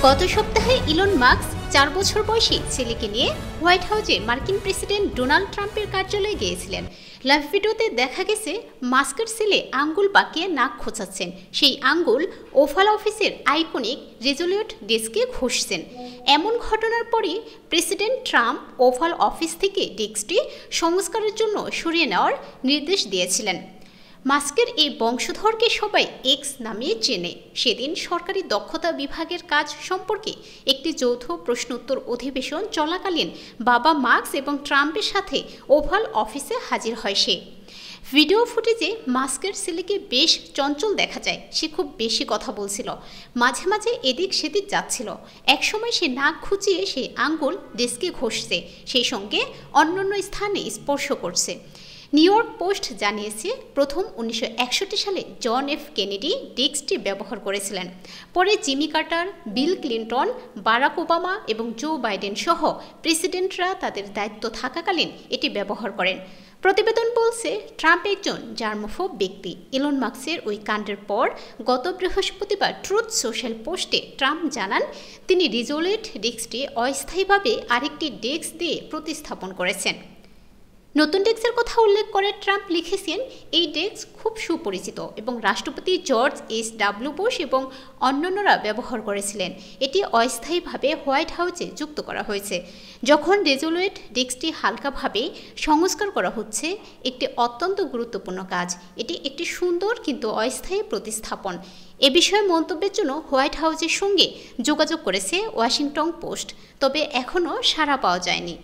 গত সপ্তাহে Elon Musk 4 বছর বয়সী ছেলেকে নিয়ে হোয়াইট হাউসে মার্কিন প্রেসিডেন্ট ডোনাল্ড ট্রাম্পের কার্যালয়ে গিয়েছিলেন। লাইভ ভিডিওতে দেখা গেছে মাস্কের ছেলে আঙ্গুল বাঁকিয়ে নাক খোঁচাচ্ছেন। সেই আঙ্গুল ওভাল অফিসের আইকনিক রেজলিউট ডেস্কে ঘষছেন। এমন ঘটনার পরই প্রেসিডেন্ট ট্রাম্প ওভাল অফিস থেকে ডেস্কটি সংস্কারের জন্য সরিয়ে নেওয়ার নির্দেশ দিয়েছিলেন। মাস্কের এই বংশধরকে সবাই এক্স নামে চেনে। সেদিন সরকারি দক্ষতা বিভাগের কাজ সম্পর্কে একটি যৌথ প্রশ্নোত্তর অধিবেশন চলাকালীন বাবা মাস্ক এবং ট্রাম্পের সাথে ওভাল অফিসে হাজির হয় সে। ভিডিও ফুটেজে মাস্কের ছেলেকে বেশ চঞ্চল দেখা যায়। সে খুব বেশি কথা বলছিল, মাঝে মাঝে এদিক সেদিক যাচ্ছিল। একসময় সে নাক খুঁচিয়ে সেই আঙ্গুল ডেস্কে ঘষছে, সেই সঙ্গে অন্যান্য স্থানে স্পর্শ করছে। নিউ ইয়র্ক পোস্ট জানিয়েছে, প্রথম 1961 সালে জন এফ কেনেডি ডেস্কটি ব্যবহার করেছিলেন। পরে Jimmy Carter, Bill Clinton, Barack Obama এবং জো বাইডেন সহ প্রেসিডেন্টরা তাদের দায়িত্ব থাকাকালীন এটি ব্যবহার করেন। প্রতিবেদন বলছে, ট্রাম্প একজন জার্মোফোব ব্যক্তি। ইলন মাস্কের ওই কাণ্ডের পর গত বৃহস্পতিবার ট্রুথ সোশ্যাল পোস্টে ট্রাম্প জানান, তিনি রিজোলেট ডেস্কটি অস্থায়ীভাবে আরেকটি ডেস্ক দিয়ে প্রতিস্থাপন করেছেন। নতুন ডেস্কের কথা উল্লেখ করে ট্রাম্প লিখেছেন, এই ডেস্ক খুব সুপরিচিত এবং রাষ্ট্রপতি জর্জ H.W. বুশ এবং অন্যান্যরা ব্যবহার করেছিলেন। এটি অস্থায়ীভাবে হোয়াইট হাউসে যুক্ত করা হয়েছে। যখন রেজোলিউট ডেস্কটি হালকাভাবে সংস্কার করা হচ্ছে, একটি অত্যন্ত গুরুত্বপূর্ণ কাজ। এটি একটি সুন্দর কিন্তু অস্থায়ী প্রতিস্থাপন। এ বিষয়ে মন্তব্যের জন্য হোয়াইট হাউসের সঙ্গে যোগাযোগ করেছে ওয়াশিংটন পোস্ট, তবে এখনও সাড়া পাওয়া যায়নি।